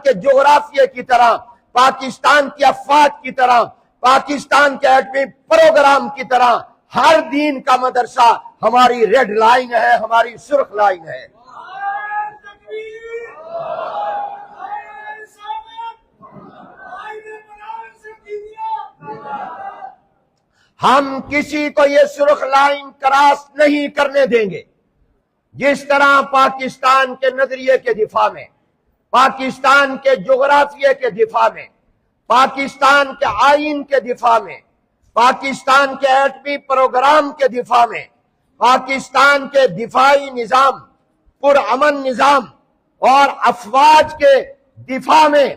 کے جغرافیے کی طرح، پاکستان کی افواج کی طرح، پاکستان کے ایٹمی پروگرام کی طرح ہر دین کا مدرسہ ہماری ریڈ لائن ہے، ہماری سرخ لائن ہے۔ ہم کسی کو یہ سرخ لائن کراس نہیں کرنے دیں گے۔ جس طرح پاکستان کے نظریے کے دفاع میں، پاکستان کے جغرافیے کے دفاع میں، پاکستان کے آئین کے دفاع میں، پاکستان کے ایٹمی پروگرام کے دفاع میں، پاکستان کے دفاعی نظام، پرامن نظام اور افواج کے دفاع میں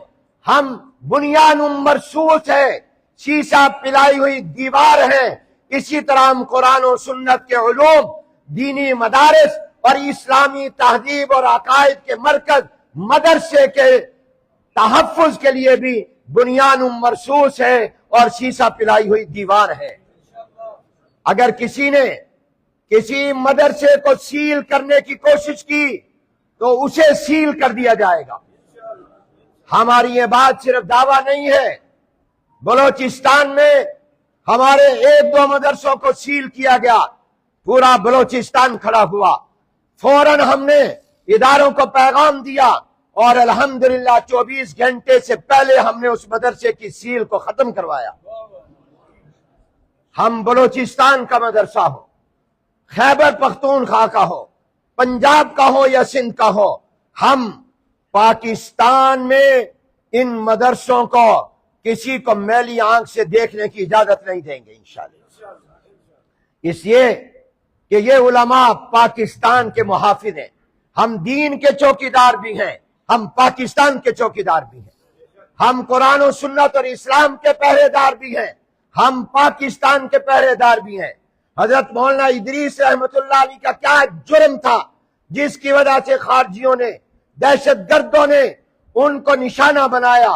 ہم بنیان مرصوص ہے، شیشہ پلائی ہوئی دیوار ہے، اسی طرح ہم قرآن و سنت کے علوم، دینی مدارس اور اسلامی تہذیب اور عقائد کے مرکز مدرسے کے تحفظ کے لیے بھی بنیان مرصوص ہے اور شیشہ پلائی ہوئی دیوار ہے۔ اگر کسی نے کسی مدرسے کو سیل کرنے کی کوشش کی تو اسے سیل کر دیا جائے گا۔ ہماری یہ بات صرف دعویٰ نہیں ہے۔ بلوچستان میں ہمارے 1-2 مدرسوں کو سیل کیا گیا، پورا بلوچستان کھڑا ہوا، فوراً ہم نے اداروں کو پیغام دیا اور الحمدللہ 24 گھنٹے سے پہلے ہم نے اس مدرسے کی سیل کو ختم کروایا۔ ہم بلوچستان کا مدرسہ ہو، خیبر پختونخوا کا ہو، پنجاب کا ہو یا سندھ کا ہو، ہم پاکستان میں ان مدرسوں کو کسی کو میلی آنکھ سے دیکھنے کی اجازت نہیں دیں گے انشاءاللہ۔ اس لیے کہ یہ علماء پاکستان کے محافظ ہیں، ہم دین کے چوکیدار بھی ہیں، ہم پاکستان کے چوکیدار بھی ہیں، ہم قرآن و سنت اور اسلام کے پہرے دار بھی ہیں، ہم پاکستان کے پہرے دار بھی ہیں۔ حضرت مولانا ادریس رحمت اللہ علیہ کا کیا جرم تھا جس کی وجہ سے خارجیوں نے، دہشت گردوں نے ان کو نشانہ بنایا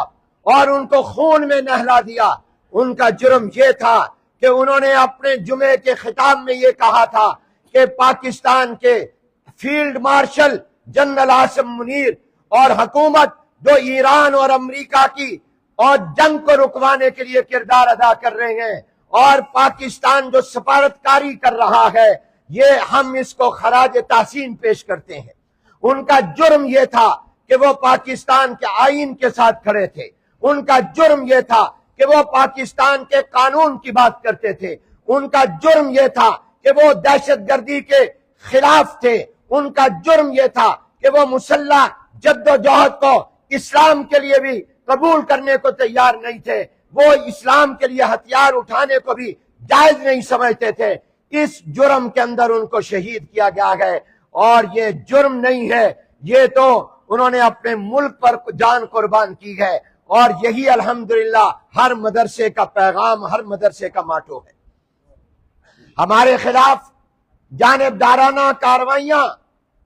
اور ان کو خون میں نہلا دیا؟ ان کا جرم یہ تھا کہ انہوں نے اپنے جمعے کے خطاب میں یہ کہا تھا کہ پاکستان کے field marshal general Asim Munir اور حکومت جو ایران اور امریکہ کی اور جنگ کو رکوانے کے لیے کردار ادا کر رہے ہیں اور پاکستان جو سفارتکاری کر رہا ہے، یہ ہم اس کو خراج تحسین پیش کرتے ہیں۔ ان کا جرم یہ تھا کہ وہ پاکستان کے آئین کے ساتھ کھڑے تھے، ان کا جرم یہ تھا کہ وہ پاکستان کے قانون کی بات کرتے تھے، ان کا جرم یہ تھا کہ وہ دہشت گردی کے خلاف تھے، ان کا جرم یہ تھا کہ وہ مسلح جد و جہد کو اسلام کے لیے بھی قبول کرنے کو تیار نہیں تھے، وہ اسلام کے لیے ہتھیار اٹھانے کو بھی جائز نہیں سمجھتے تھے۔ اس جرم کے اندر ان کو شہید کیا گیا ہے، اور یہ جرم نہیں ہے، یہ تو انہوں نے اپنے ملک پر جان قربان کی ہے، اور یہی الحمدللہ ہر مدرسے کا پیغام، ہر مدرسے کا ماٹو ہے۔ ہمارے خلاف جانبدارانہ کارروائیاں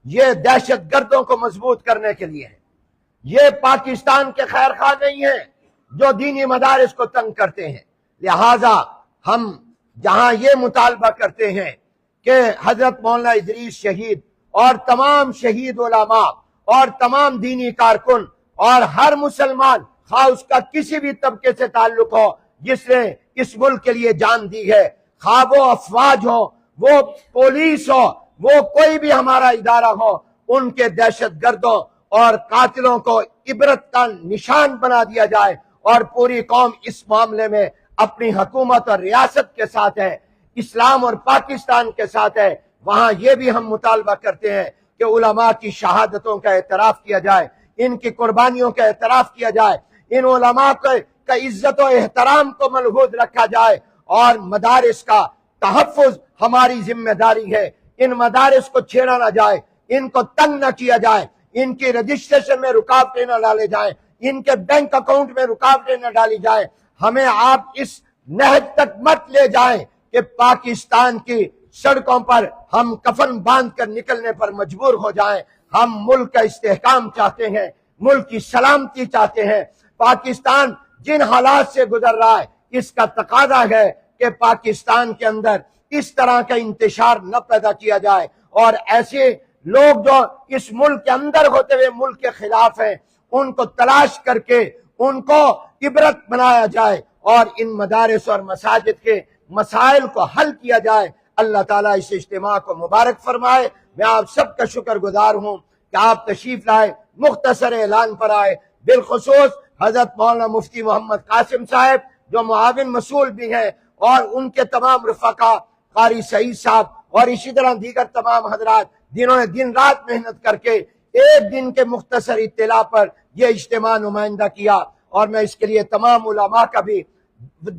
یہ دہشت گردوں کو مضبوط کرنے کے لیے ہیں، یہ پاکستان کے خیر خواہ نہیں ہیں جو دینی مدارس کو تنگ کرتے ہیں۔ لہذا ہم جہاں یہ مطالبہ کرتے ہیں کہ حضرت مولانا ادریس شہید اور تمام شہید علماء اور تمام دینی کارکن اور ہر مسلمان، خواہ اس کا کسی بھی طبقے سے تعلق ہو، جس نے اس ملک کے لیے جان دی ہے، خواہ وہ افواج ہو، وہ پولیس ہو، وہ کوئی بھی ہمارا ادارہ ہو، ان کے دہشت گردوں اور قاتلوں کو عبرت کا نشان بنا دیا جائے، اور پوری قوم اس معاملے میں اپنی حکومت اور ریاست کے ساتھ ہے، اسلام اور پاکستان کے ساتھ ہے۔ وہاں یہ بھی ہم مطالبہ کرتے ہیں کہ علماء کی شہادتوں کا اعتراف کیا جائے، ان کی قربانیوں کا اعتراف کیا جائے، ان علماء کا عزت و احترام کو ملحوظ رکھا جائے، اور مدارس کا تحفظ ہماری ذمہ داری ہے۔ ان مدارس کو چھیڑا نہ جائے، ان کو تنگ نہ کیا جائے، ان کی رجسٹریشن میں رکاوٹیں نہ ڈالے جائیں، ان کے بینک اکاؤنٹ میں رکاوٹیں نہ ڈالی جائیں۔ ہمیں آپ اس نہج تک مت لے جائیں کہ پاکستان کی سڑکوں پر ہم کفن باندھ کر نکلنے پر مجبور ہو جائیں۔ ہم ملک کا استحکام چاہتے ہیں، ملک کی سلامتی چاہتے ہیں۔ پاکستان جن حالات سے گزر رہا ہے، اس کا تقاضا ہے کہ پاکستان کے اندر اس طرح کا انتشار نہ پیدا کیا جائے، اور ایسے لوگ جو اس ملک کے اندر ہوتے ہوئے ملک کے خلاف ہیں، ان کو تلاش کر کے ان کو عبرت بنایا جائے اور ان مدارس اور مساجد کے مسائل کو حل کیا جائے۔ اللہ تعالیٰ اس اجتماع کو مبارک فرمائے۔ میں آپ سب کا شکر گزار ہوں کہ آپ تشریف لائے، مختصر اعلان پر آئے، بالخصوص حضرت مولانا مفتی محمد قاسم صاحب جو معاون مسئول بھی ہیں، اور ان کے تمام رفقا، قاری سعید صاحب اور اسی طرح دیگر تمام حضرات جنہوں نے دن رات محنت کر کے ایک دن کے مختصر اطلاع پر یہ اجتماع نمائندہ کیا، اور میں اس کے لیے تمام علماء کا بھی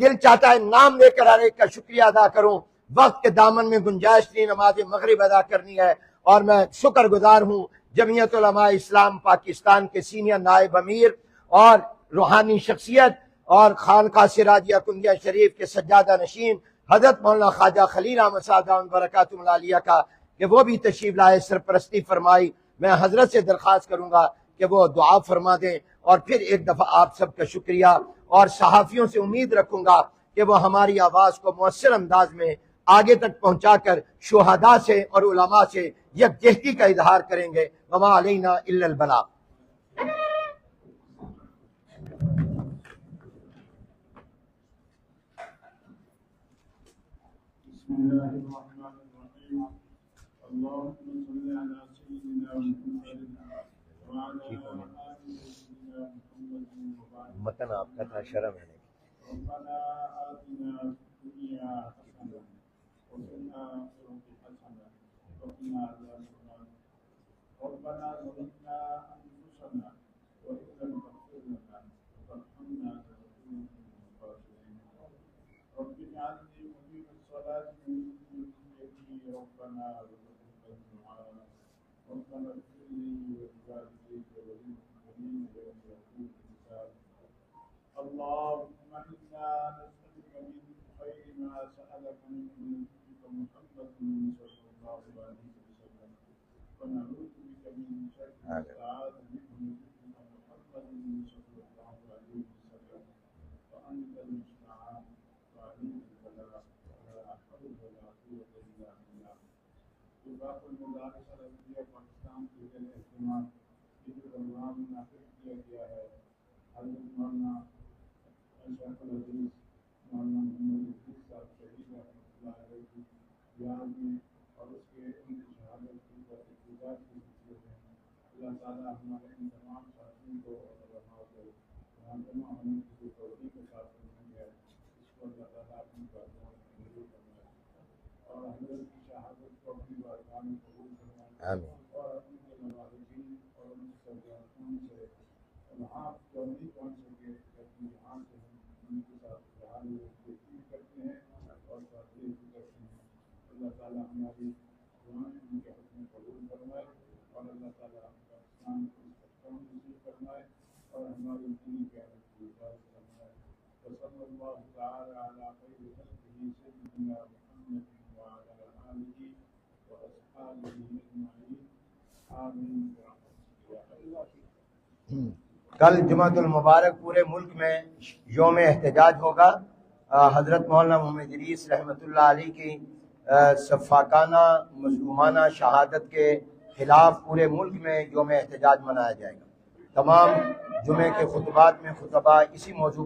دل چاہتا ہے نام لے کر ہر ایک کا شکریہ ادا کروں۔ وقت کے دامن میں گنجائش نہیں، نماز مغرب ادا کرنی ہے، اور میں شکر گزار ہوں جمعیت علماء اسلام پاکستان کے سینئر نائب امیر اور روحانی شخصیت اور خانقاہ سراجیہ کنڈیا شریف کے سجادہ نشین حضرت مولانا خواجہ خلیل احمد صاحب دامت برکاتہم العالیہ کا کہ وہ بھی تشریف لائے، سرپرستی فرمائی۔ میں حضرت سے درخواست کروں گا کہ وہ دعا فرما دیں، اور پھر ایک دفعہ آپ سب کا شکریہ، اور صحافیوں سے امید رکھوں گا کہ وہ ہماری آواز کو مؤثر انداز میں آگے تک پہنچا کر شہداء سے اور علماء سے یکجہتی کا اظہار کریں گے۔ وما علینا الا البلاغ۔ بسم الله الرحمن الرحيم اللهم صل على سيدنا محمد وعلى آل سيدنا محمد وبارك متن آپ کا تھا، شرم ہے نہیں۔ ربنا آتنا في الدنيا حسنة وفي الآخرة حسنة وقنا عذاب النار ربنا ظلمنا أنفسنا وإن لم تغفر لنا وترحمنا لنكونن من الخاسرين رب اجعلني مقيم الصلاة من ذريتي ربنا وتقبل دعاء ربنا اغفر لي ولوالدي وللمؤمنين يوم يقوم الحساب اللهم إنا نسألك من خير ما سألك منه نبيك محمد صلى الله عليه وسلم ونعوذ بك من شر ما استعاذ منه نبيك محمد صلى الله عليه وسلم وأنت المستعان وعليك البلاغ ولا حول ولا قوة إلا بالله وفاق المدارس العربية پاکستان کے اہتمام یہ پروگرام منعقد کیا گیا ہے حضرت مولانا شیخ العزیز مولانا محمد ادریس صاحب شہید رحمۃ اللہ علیہ کی یاد میں اور اس کے ان کی شہادت کی ابتدا کی حصے میں اللہ تعالیٰ ہمارے ان تمام ساتھیوں کو اور علماء کو یہاں جمع ہونے کی توفیق کے ساتھ مل گیا اس کو اللہ تعالیٰ اپنی بارگاہ میں قبول فرمائے اور حضرت کی شہادت کو اپنی بارگاہ میں قبول فرمائے اور اپنے کے نوازشین اور ان کے سرگرمیوں سے وہاں جو نہیں پہنچ سکے لیکن یہاں سے ہم ان کے ساتھ بہار میں دیکھی کرتے ہیں اور ساتھی بھی کرتے ہیں اللہ تعالیٰ ہماری دعائیں ان کے حق میں قبول فرمائے اور اللہ تعالیٰ پاکستان کو استحکام نصیب فرمائے اور ہماری دین کی حالت کی حفاظت فرمائے وصلی اللہ تعالی علی خیر خلقہ سیدنا محمد وعلی آلہ واصحابہ اجمعین آمین برحمتک یا اللہ۔ کل جمعۃ المبارک پورے ملک میں یوم احتجاج ہوگا۔ حضرت مولانا محمد ادریس رحمۃ اللہ علیہ کی سفاکانہ مظلومانہ شہادت کے خلاف پورے ملک میں یوم احتجاج منایا جائے گا۔ تمام جمعے کے خطبات میں خطبہ اسی موضوع